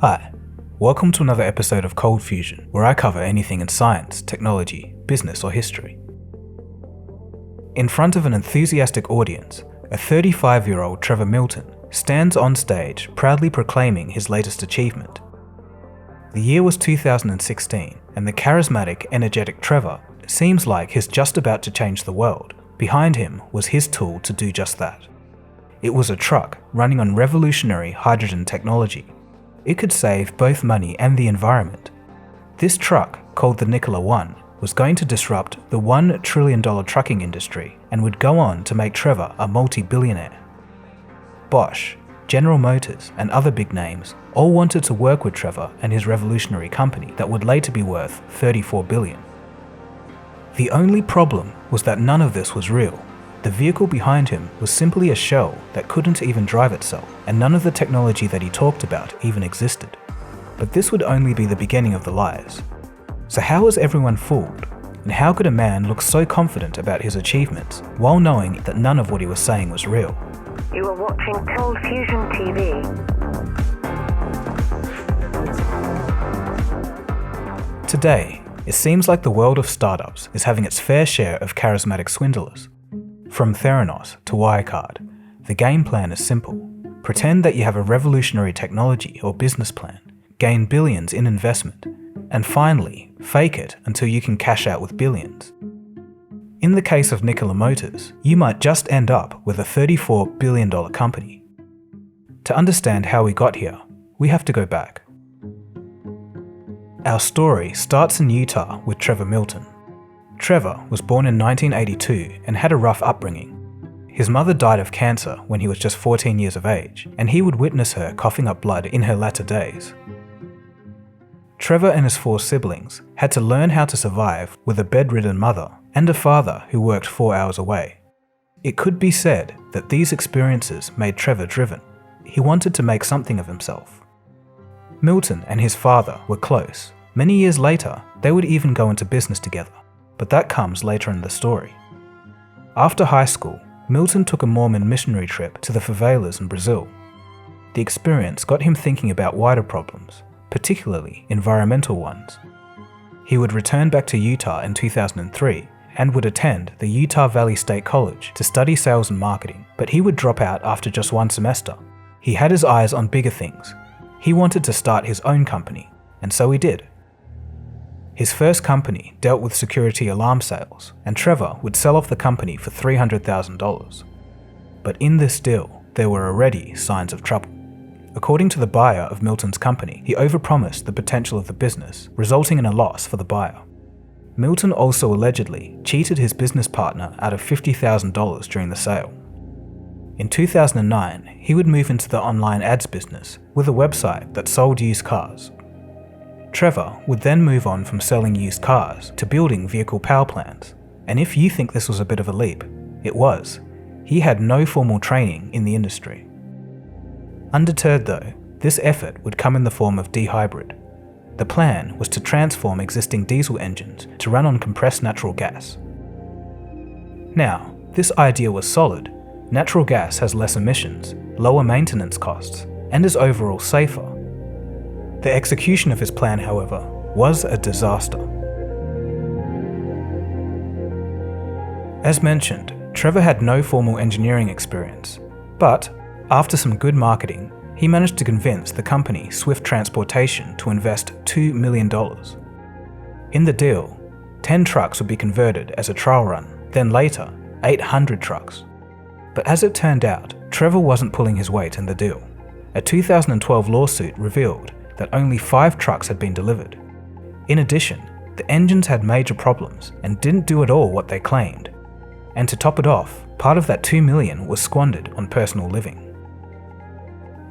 Hi, welcome to another episode of ColdFusion, where I cover anything in science, technology, business or history. In front of an enthusiastic audience, a 35-year-old Trevor Milton stands on stage proudly proclaiming his latest achievement. The year was 2016, and the charismatic, energetic Trevor seems like he's just about to change the world. Behind him was his tool to do just that. It was a truck running on revolutionary hydrogen technology. It could save both money and the environment. This truck, called the Nikola One, was going to disrupt the $1 trillion trucking industry and would go on to make Trevor a multi-billionaire. Bosch, General Motors, and other big names all wanted to work with Trevor and his revolutionary company that would later be worth $34 billion. The only problem was that none of this was real. The vehicle behind him was simply a shell that couldn't even drive itself, and none of the technology that he talked about even existed. But this would only be the beginning of the lies. So how was everyone fooled? And how could a man look so confident about his achievements while knowing that none of what he was saying was real? You are watching ColdFusion TV. Today, it seems like the world of startups is having its fair share of charismatic swindlers. From Theranos to Wirecard, the game plan is simple. Pretend that you have a revolutionary technology or business plan, gain billions in investment, and finally, fake it until you can cash out with billions. In the case of Nikola Motors, you might just end up with a $34 billion company. To understand how we got here, we have to go back. Our story starts in Utah with Trevor Milton. Trevor was born in 1982 and had a rough upbringing. His mother died of cancer when he was just 14 years of age, and he would witness her coughing up blood in her latter days. Trevor and his 4 siblings had to learn how to survive with a bedridden mother and a father who worked 4 hours away. It could be said that these experiences made Trevor driven. He wanted to make something of himself. Milton and his father were close. Many years later, they would even go into business together. But that comes later in the story. After high school, Milton took a Mormon missionary trip to the favelas in Brazil. The experience got him thinking about wider problems, particularly environmental ones. He would return back to Utah in 2003 and would attend the Utah Valley State College to study sales and marketing, but he would drop out after just 1 semester. He had his eyes on bigger things. He wanted to start his own company, and so he did. His first company dealt with security alarm sales, and Trevor would sell off the company for $300,000. But in this deal, there were already signs of trouble. According to the buyer of Milton's company, he overpromised the potential of the business, resulting in a loss for the buyer. Milton also allegedly cheated his business partner out of $50,000 during the sale. In 2009, he would move into the online ads business with a website that sold used cars. Trevor would then move on from selling used cars to building vehicle power plants. And if you think this was a bit of a leap, it was. He had no formal training in the industry. Undeterred though, this effort would come in the form of DHybrid. The plan was to transform existing diesel engines to run on compressed natural gas. Now, this idea was solid. Natural gas has less emissions, lower maintenance costs, and is overall safer. The execution of his plan, however, was a disaster. As mentioned, Trevor had no formal engineering experience, but after some good marketing, he managed to convince the company Swift Transportation to invest $2 million. In the deal, 10 trucks would be converted as a trial run, then later, 800 trucks. But as it turned out, Trevor wasn't pulling his weight in the deal. A 2012 lawsuit revealed that only 5 trucks had been delivered. In addition, the engines had major problems and didn't do at all what they claimed. And to top it off, part of that $2 million was squandered on personal living.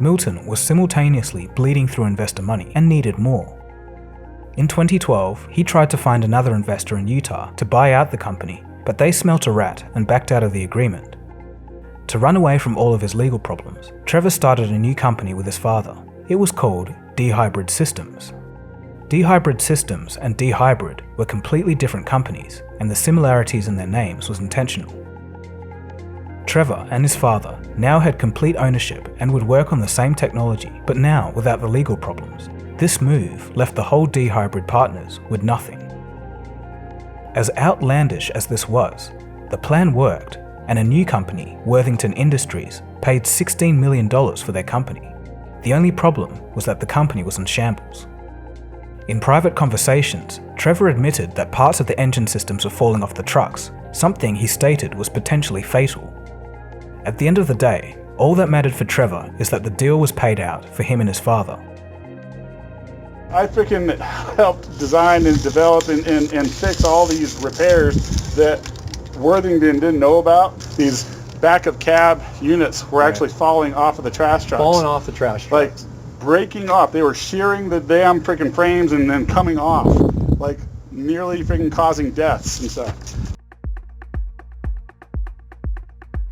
Milton was simultaneously bleeding through investor money and needed more. In 2012, he tried to find another investor in Utah to buy out the company, but they smelt a rat and backed out of the agreement. To run away from all of his legal problems, Trevor started a new company with his father. It was called DHybrid Systems. DHybrid Systems and DHybrid were completely different companies, and the similarities in their names was intentional. Trevor and his father now had complete ownership and would work on the same technology, but now without the legal problems. This move left the whole DHybrid partners with nothing. As outlandish as this was, the plan worked, and a new company, Worthington Industries, paid $16 million for their company. The only problem was that the company was in shambles. In private conversations, Trevor admitted that parts of the engine systems were falling off the trucks, something he stated was potentially fatal. At the end of the day, all that mattered for Trevor is that the deal was paid out for him and his father. I freaking helped design and develop and fix all these repairs that Worthington didn't know about. These back of cab units were actually falling off of the trash trucks. Falling off the trash trucks. Like breaking off. They were shearing the damn freaking frames and then coming off. Like nearly freaking causing deaths and stuff.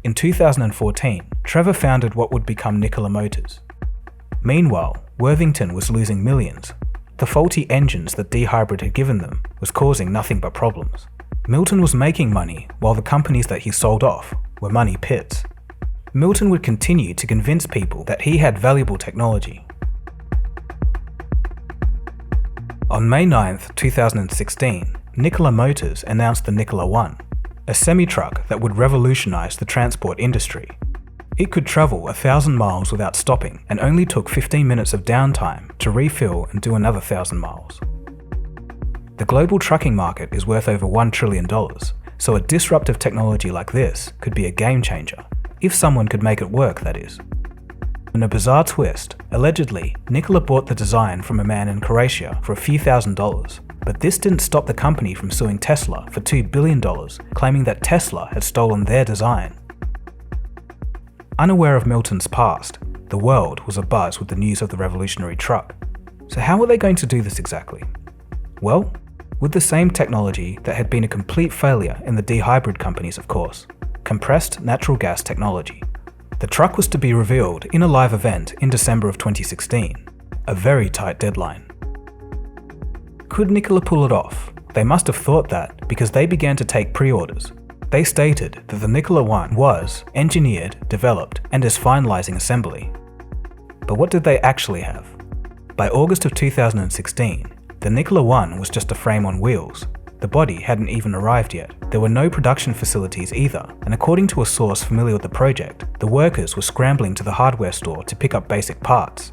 In 2014, Trevor founded what would become Nikola Motors. Meanwhile, Worthington was losing millions. The faulty engines that DHybrid had given them was causing nothing but problems. Milton was making money while the companies that he sold off were money pits. Milton would continue to convince people that he had valuable technology. On May 9, 2016, Nikola Motors announced the Nikola One, a semi-truck that would revolutionize the transport industry. It could travel 1,000 miles without stopping and only took 15 minutes of downtime to refill and do another 1,000 miles. The global trucking market is worth over $1 trillion, so a disruptive technology like this could be a game changer, if someone could make it work, that is. In a bizarre twist, allegedly, Nikola bought the design from a man in Croatia for a few $1,000s, but this didn't stop the company from suing Tesla for $2 billion, claiming that Tesla had stolen their design. Unaware of Milton's past, the world was abuzz with the news of the revolutionary truck. So how were they going to do this exactly? Well, with the same technology that had been a complete failure in the DHybrid companies, of course, compressed natural gas technology. The truck was to be revealed in a live event in December of 2016, a very tight deadline. Could Nikola pull it off? They must have thought that because they began to take pre-orders. They stated that the Nikola One was engineered, developed, and is finalizing assembly. But what did they actually have? By August of 2016, the Nikola One was just a frame on wheels. The body hadn't even arrived yet. There were no production facilities either, and according to a source familiar with the project, the workers were scrambling to the hardware store to pick up basic parts.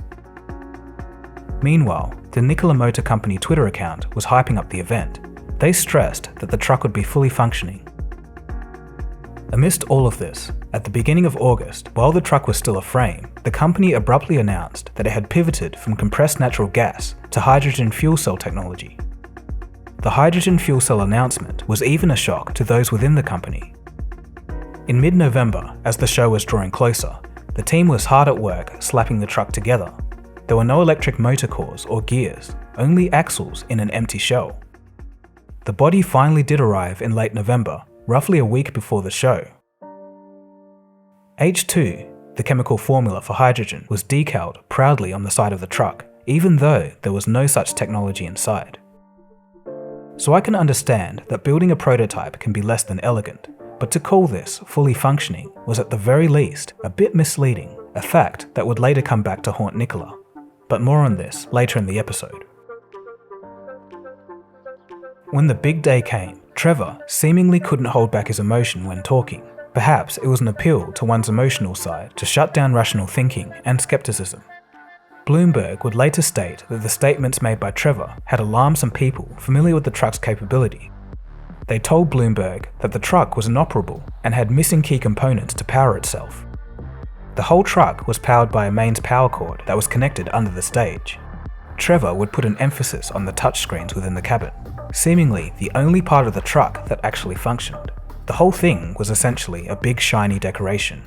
Meanwhile, the Nikola Motor Company Twitter account was hyping up the event. They stressed that the truck would be fully functioning. Amidst all of this, at the beginning of August, while the truck was still a frame, the company abruptly announced that it had pivoted from compressed natural gas to hydrogen fuel cell technology. The hydrogen fuel cell announcement was even a shock to those within the company. In mid-November, as the show was drawing closer, the team was hard at work slapping the truck together. There were no electric motor cores or gears, only axles in an empty shell. The body finally did arrive in late November, roughly a week before the show. H2, the chemical formula for hydrogen, was decaled proudly on the side of the truck, even though there was no such technology inside. So I can understand that building a prototype can be less than elegant, but to call this fully functioning was at the very least a bit misleading, a fact that would later come back to haunt Nikola. But more on this later in the episode. When the big day came, Trevor seemingly couldn't hold back his emotion when talking. Perhaps it was an appeal to one's emotional side to shut down rational thinking and skepticism. Bloomberg would later state that the statements made by Trevor had alarmed some people familiar with the truck's capability. They told Bloomberg that the truck was inoperable and had missing key components to power itself. The whole truck was powered by a mains power cord that was connected under the stage. Trevor would put an emphasis on the touchscreens within the cabin, seemingly the only part of the truck that actually functioned. The whole thing was essentially a big shiny decoration.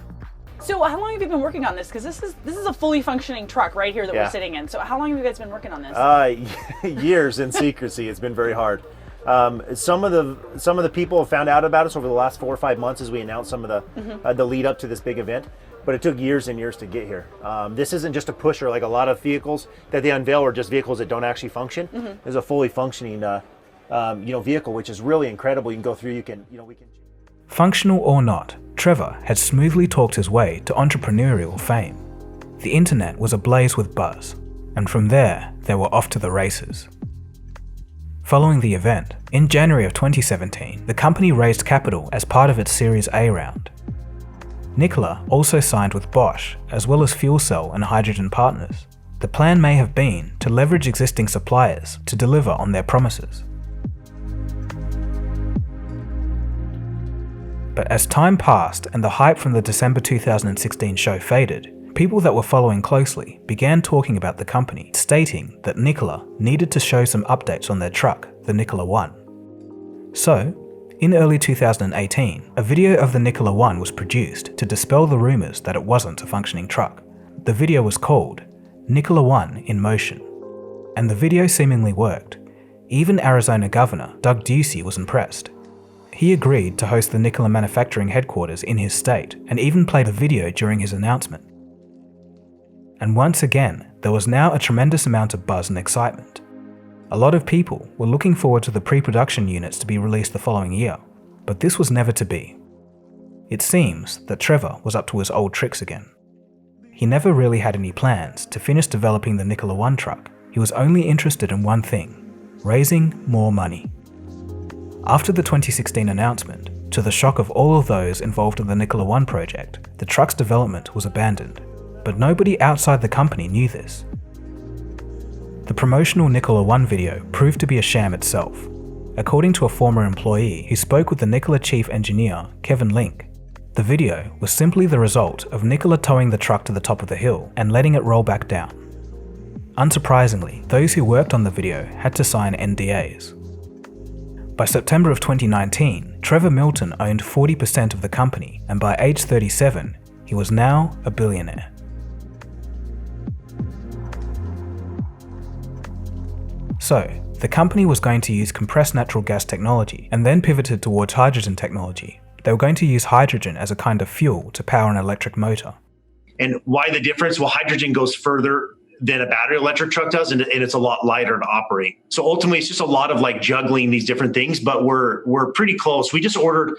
So how long have you been working on this? Because this is a fully functioning truck right here that we're sitting in. So how long have you guys been working on this? Years in secrecy. It's been very hard. Some of the people have found out about us over the last 4 or 5 months as we announced some of the lead up to this big event. But it took years and years to get here. This isn't just a pusher like a lot of vehicles that they unveil are just vehicles that don't actually function. It's a fully functioning vehicle, which is really incredible. You can go through. We can. Functional or not, Trevor had smoothly talked his way to entrepreneurial fame. The internet was ablaze with buzz, and from there, they were off to the races. Following the event, in January of 2017, the company raised capital as part of its Series A round. Nikola also signed with Bosch, as well as fuel cell and hydrogen partners. The plan may have been to leverage existing suppliers to deliver on their promises. But as time passed and the hype from the December 2016 show faded, people that were following closely began talking about the company, stating that Nikola needed to show some updates on their truck, the Nikola One. So, in early 2018, a video of the Nikola One was produced to dispel the rumors that it wasn't a functioning truck. The video was called Nikola One in Motion, and the video seemingly worked. Even Arizona Governor Doug Ducey was impressed. He agreed to host the Nikola manufacturing headquarters in his state and even played a video during his announcement. And once again, there was now a tremendous amount of buzz and excitement. A lot of people were looking forward to the pre-production units to be released the following year, but this was never to be. It seems that Trevor was up to his old tricks again. He never really had any plans to finish developing the Nikola One truck. He was only interested in one thing: raising more money. After the 2016 announcement, to the shock of all of those involved in the Nikola One project, the truck's development was abandoned. But nobody outside the company knew this. The promotional Nikola One video proved to be a sham itself. According to a former employee who spoke with the Nikola chief engineer, Kevin Link, the video was simply the result of Nikola towing the truck to the top of the hill and letting it roll back down. Unsurprisingly, those who worked on the video had to sign NDAs. By September of 2019, Trevor Milton owned 40% of the company, and by age 37, he was now a billionaire. So, the company was going to use compressed natural gas technology and then pivoted towards hydrogen technology. They were going to use hydrogen as a kind of fuel to power an electric motor. And why the difference? Well, hydrogen goes further than a battery electric truck does, and it's a lot lighter to operate. So ultimately, it's just a lot of like juggling these different things, but we're pretty close. We just ordered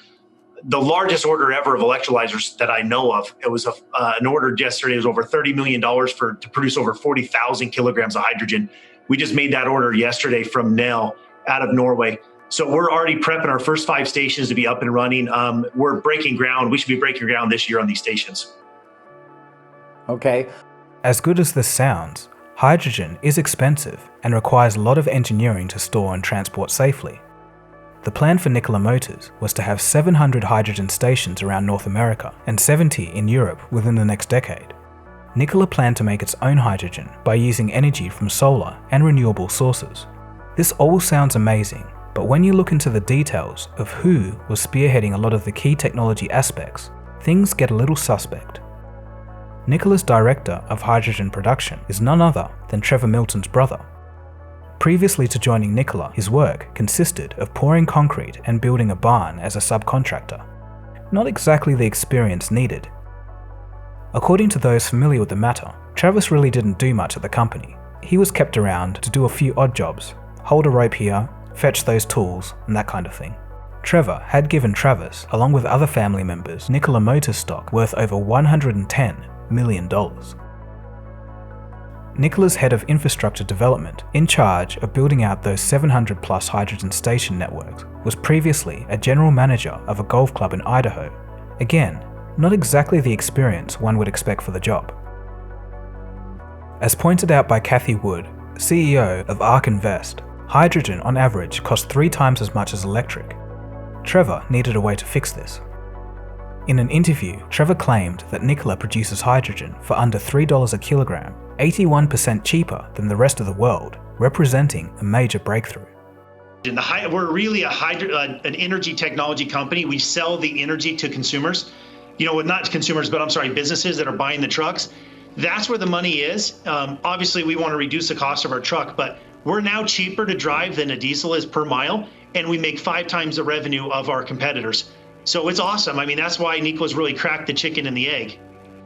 the largest order ever of electrolyzers that I know of. It was an order yesterday. It was over $30 million to produce over 40,000 kilograms of hydrogen. We just made that order yesterday from Nel out of Norway. So we're already prepping our first 5 stations to be up and running. We're breaking ground. We should be breaking ground this year on these stations. Okay. As good as this sounds, hydrogen is expensive and requires a lot of engineering to store and transport safely. The plan for Nikola Motors was to have 700 hydrogen stations around North America and 70 in Europe within the next decade. Nikola planned to make its own hydrogen by using energy from solar and renewable sources. This all sounds amazing, but when you look into the details of who was spearheading a lot of the key technology aspects, things get a little suspect. Nikola's director of hydrogen production is none other than Trevor Milton's brother. Previously to joining Nikola, his work consisted of pouring concrete and building a barn as a subcontractor. Not exactly the experience needed. According to those familiar with the matter, Travis really didn't do much at the company. He was kept around to do a few odd jobs, hold a rope here, fetch those tools, and that kind of thing. Trevor had given Travis, along with other family members, Nikola Motors stock worth over $110 million. Nikola's head of infrastructure development, in charge of building out those 700 plus hydrogen station networks, was previously a general manager of a golf club in Idaho. Again, not exactly the experience one would expect for the job. As pointed out by Kathy Wood, CEO of ARK Invest, hydrogen on average costs 3 times as much as electric. Trevor needed a way to fix this. In an interview, Trevor claimed that Nikola produces hydrogen for under $3 a kilogram, 81% cheaper than the rest of the world, representing a major breakthrough. We're really an energy technology company. We sell the energy to consumers. Not consumers, but businesses that are buying the trucks. That's where the money is. Obviously, we want to reduce the cost of our truck, but we're now cheaper to drive than a diesel is per mile, and we make 5 times the revenue of our competitors. So it's awesome. That's why Nikola's really cracked the chicken and the egg.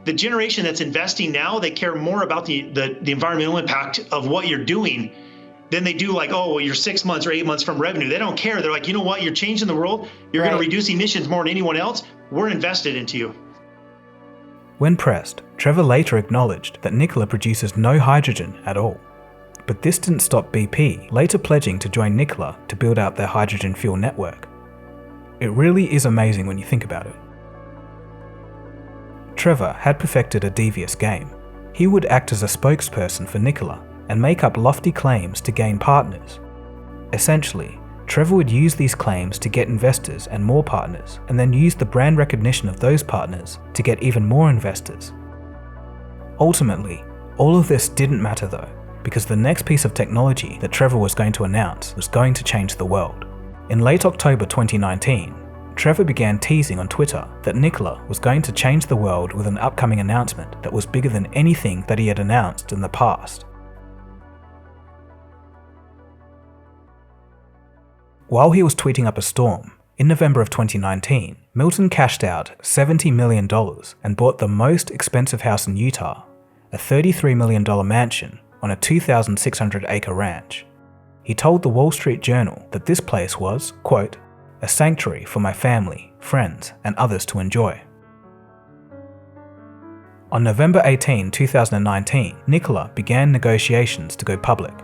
The generation that's investing now, they care more about the environmental impact of what you're doing then they do like, oh, well, you're 6 months or 8 months from revenue. They don't care. They're like, you know what? You're changing the world. You're going to reduce emissions more than anyone else. We're invested into you. When pressed, Trevor later acknowledged that Nikola produces no hydrogen at all. But this didn't stop BP later pledging to join Nikola to build out their hydrogen fuel network. It really is amazing when you think about it. Trevor had perfected a devious game. He would act as a spokesperson for Nikola and make up lofty claims to gain partners. Essentially, Trevor would use these claims to get investors and more partners, and then use the brand recognition of those partners to get even more investors. Ultimately, all of this didn't matter though, because the next piece of technology that Trevor was going to announce was going to change the world. In late October 2019, Trevor began teasing on Twitter that Nikola was going to change the world with an upcoming announcement that was bigger than anything that he had announced in the past. While he was tweeting up a storm, in November of 2019, Milton cashed out $70 million and bought the most expensive house in Utah, a $33 million mansion on a 2,600-acre ranch. He told the Wall Street Journal that this place was, quote, a sanctuary for my family, friends, and others to enjoy. On November 18, 2019, Nikola began negotiations to go public.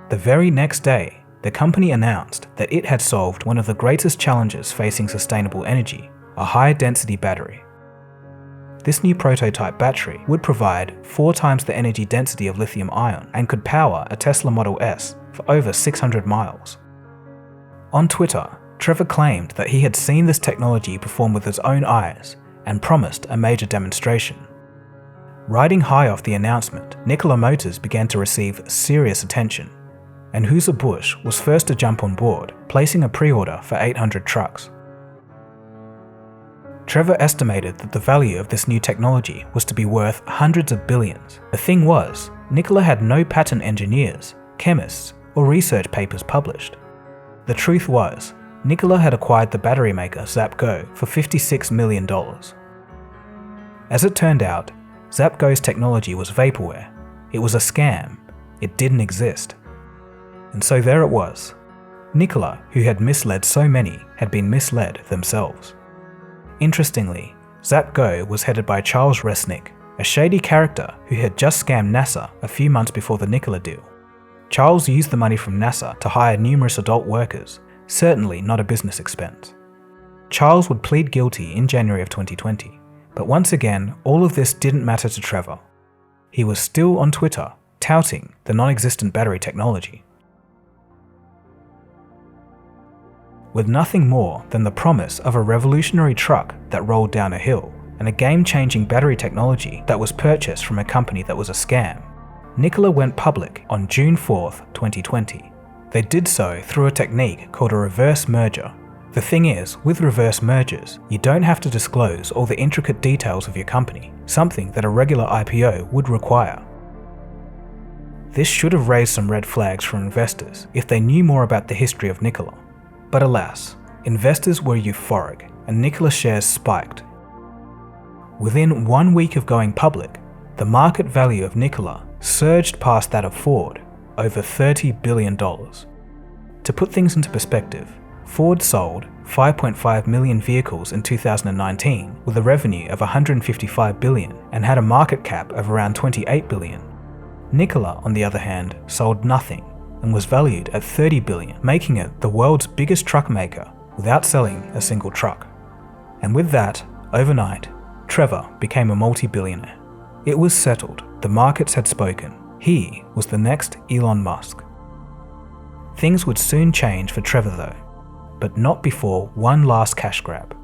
The very next day, the company announced that it had solved one of the greatest challenges facing sustainable energy, a high-density battery. This new prototype battery would provide 4 times the energy density of lithium-ion and could power a Tesla Model S for over 600 miles. On Twitter, Trevor claimed that he had seen this technology perform with his own eyes and promised a major demonstration. Riding high off the announcement, Nikola Motors began to receive serious attention, and Anheuser-Busch was first to jump on board, placing a pre-order for 800 trucks. Trevor estimated that the value of this new technology was to be worth hundreds of billions. The thing was, Nikola had no patent engineers, chemists, or research papers published. The truth was, Nikola had acquired the battery maker Dagogo for $56 million. As it turned out, Dagogo's technology was vaporware. It was a scam. It didn't exist. And so there it was. Nikola, who had misled so many, had been misled themselves. Interestingly, Dagogo was headed by Charles Resnick, a shady character who had just scammed NASA a few months before the Nikola deal. Charles used the money from NASA to hire numerous adult workers, certainly not a business expense. Charles would plead guilty in January of 2020, but once again, all of this didn't matter to Trevor. He was still on Twitter, touting the non-existent battery technology. With nothing more than the promise of a revolutionary truck that rolled down a hill and a game-changing battery technology that was purchased from a company that was a scam, Nikola went public on June 4th, 2020. They did so through a technique called a reverse merger. The thing is, with reverse mergers, you don't have to disclose all the intricate details of your company, something that a regular IPO would require. This should have raised some red flags for investors if they knew more about the history of Nikola. But alas, investors were euphoric and Nikola shares spiked. Within 1 week of going public, the market value of Nikola surged past that of Ford, over $30 billion. To put things into perspective, Ford sold 5.5 million vehicles in 2019 with a revenue of $155 billion and had a market cap of around $28 billion. Nikola, on the other hand, sold nothing and was valued at $30 billion, making it the world's biggest truck maker without selling a single truck. And with that, overnight, Trevor became a multi-billionaire. It was settled, the markets had spoken. He was the next Elon Musk. Things would soon change for Trevor though, but not before one last cash grab.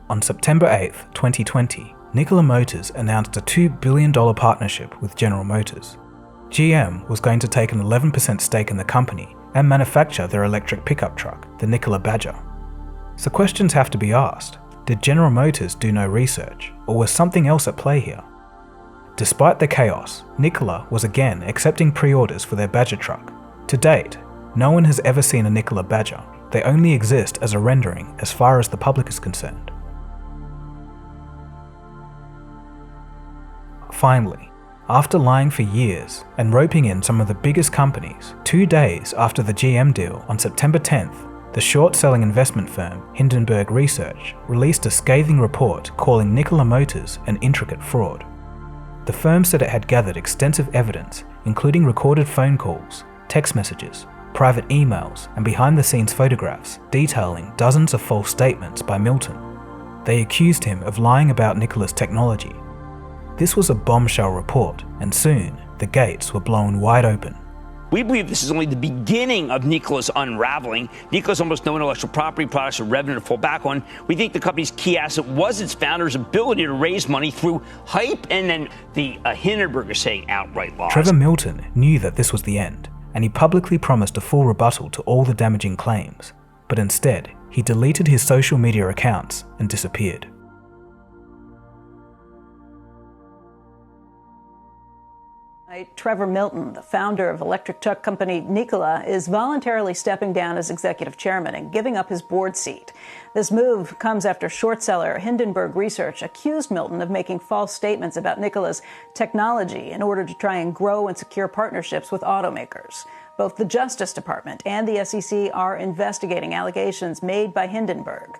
On September 8th, 2020, Nikola Motors announced a $2 billion partnership with General Motors. GM was going to take an 11% stake in the company and manufacture their electric pickup truck, the Nikola Badger. So questions have to be asked. Did General Motors do no research, or was something else at play here? Despite the chaos, Nikola was again accepting pre-orders for their Badger truck. To date, no one has ever seen a Nikola Badger. They only exist as a rendering as far as the public is concerned. Finally, After lying for years and roping in some of the biggest companies, 2 days after the GM deal on September 10th, the short-selling investment firm Hindenburg Research released a scathing report calling Nikola Motors an intricate fraud. The firm said it had gathered extensive evidence, including recorded phone calls, text messages, private emails, and behind-the-scenes photographs detailing dozens of false statements by Milton. They accused him of lying about Nikola's technology. This was a bombshell report, and soon the gates were blown wide open. We believe this is only the beginning of Nikola's unraveling. Nikola's almost no intellectual property, products, or revenue to fall back on. We think the company's key asset was its founder's ability to raise money through hype, and then the Hindenburg is saying outright lies. Trevor Milton knew that this was the end, and he publicly promised a full rebuttal to all the damaging claims. But instead, he deleted his social media accounts and disappeared. Trevor Milton, the founder of electric truck company Nikola, is voluntarily stepping down as executive chairman and giving up his board seat. This move comes after short seller Hindenburg Research accused Milton of making false statements about Nikola's technology in order to try and grow and secure partnerships with automakers. Both the Justice Department and the SEC are investigating allegations made by Hindenburg.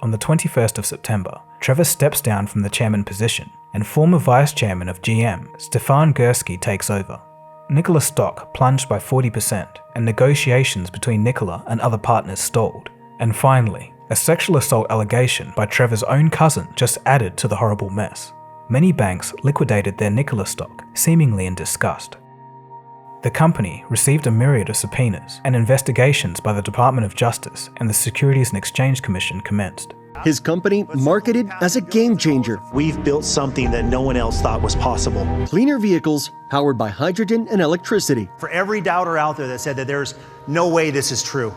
On the 21st of September, Trevor steps down from the chairman position, and former vice chairman of GM, Stefan Gursky, takes over. Nikola's stock plunged by 40%, and negotiations between Nikola and other partners stalled. And finally, a sexual assault allegation by Trevor's own cousin just added to the horrible mess. Many banks liquidated their Nikola stock, seemingly in disgust. The company received a myriad of subpoenas, and investigations by the Department of Justice and the Securities and Exchange Commission commenced. His company marketed as a game changer. We've built something that no one else thought was possible. Cleaner vehicles powered by hydrogen and electricity. For every doubter out there that said that there's no way this is true,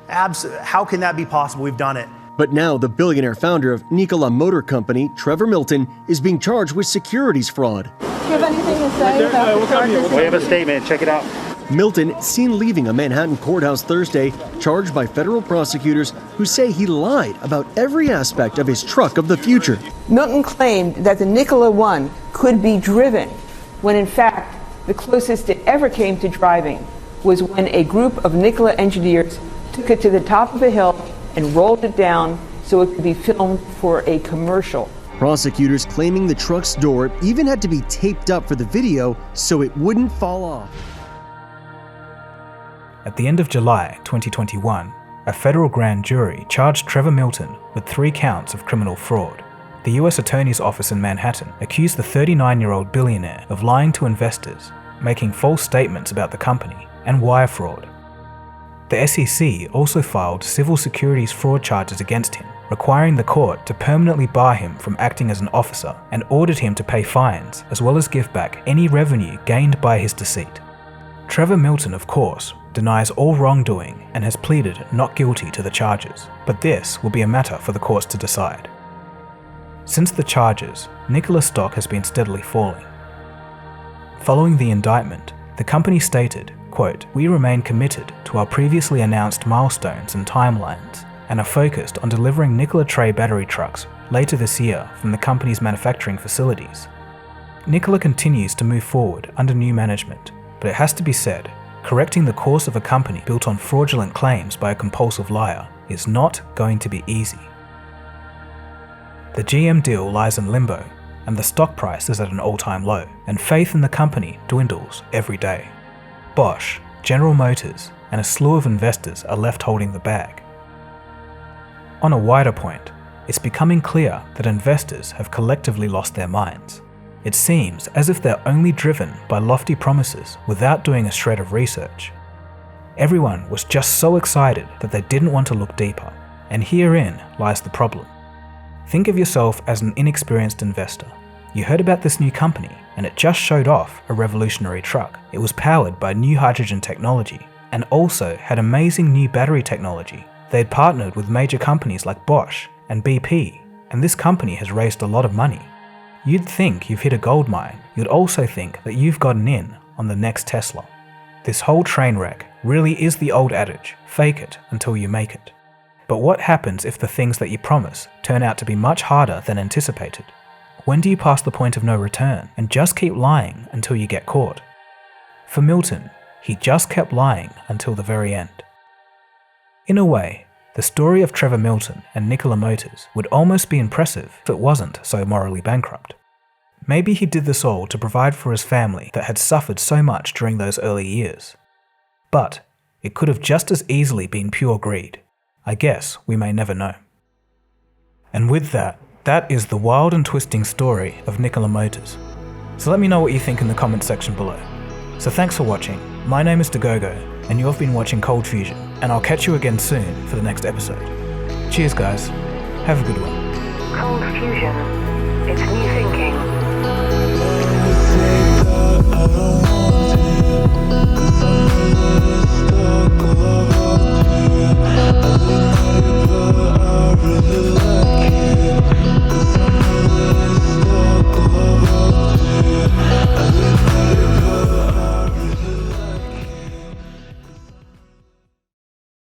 how can that be possible? We've done it. But now the billionaire founder of Nikola Motor Company, Trevor Milton, is being charged with securities fraud. Do you have anything to say about the charges? We have a statement. Check it out. Milton, seen leaving a Manhattan courthouse Thursday, charged by federal prosecutors who say he lied about every aspect of his truck of the future. Milton claimed that the Nikola One could be driven, when in fact the closest it ever came to driving was when a group of Nikola engineers took it to the top of a hill and rolled it down so it could be filmed for a commercial. Prosecutors claiming the truck's door even had to be taped up for the video so it wouldn't fall off. At the end of July 2021, a federal grand jury charged Trevor Milton with 3 counts of criminal fraud. The US Attorney's Office in Manhattan accused the 39-year-old billionaire of lying to investors, making false statements about the company, and wire fraud. The SEC also filed civil securities fraud charges against him, requiring the court to permanently bar him from acting as an officer, and ordered him to pay fines as well as give back any revenue gained by his deceit. Trevor Milton, of course, denies all wrongdoing and has pleaded not guilty to the charges, but this will be a matter for the courts to decide. Since the charges, Nikola's stock has been steadily falling. Following the indictment, the company stated, quote, "We remain committed to our previously announced milestones and timelines and are focused on delivering Nikola Tre battery trucks later this year from the company's manufacturing facilities." Nikola continues to move forward under new management, but it has to be said, correcting the course of a company built on fraudulent claims by a compulsive liar is not going to be easy. The GM deal lies in limbo, and the stock price is at an all-time low, and faith in the company dwindles every day. Bosch, General Motors, and a slew of investors are left holding the bag. On a wider point, it's becoming clear that investors have collectively lost their minds. It seems as if they're only driven by lofty promises without doing a shred of research. Everyone was just so excited that they didn't want to look deeper, and herein lies the problem. Think of yourself as an inexperienced investor. You heard about this new company, and it just showed off a revolutionary truck. It was powered by new hydrogen technology, and also had amazing new battery technology. They'd partnered with major companies like Bosch and BP, and this company has raised a lot of money. You'd think you've hit a gold mine. You'd also think that you've gotten in on the next Tesla. This whole train wreck really is the old adage, fake it until you make it. But what happens if the things that you promise turn out to be much harder than anticipated? When do you pass the point of no return and just keep lying until you get caught? For Milton, he just kept lying until the very end. In a way, the story of Trevor Milton and Nikola Motors would almost be impressive if it wasn't so morally bankrupt. Maybe he did this all to provide for his family that had suffered so much during those early years. But it could have just as easily been pure greed. I guess we may never know. And with that is the wild and twisting story of Nikola Motors. So let me know what you think in the comment section below. So thanks for watching. My name is Dagogo, and you've been watching ColdFusion, and I'll catch you again soon for the next episode. Cheers guys, have a good one. ColdFusion. It's new thinking.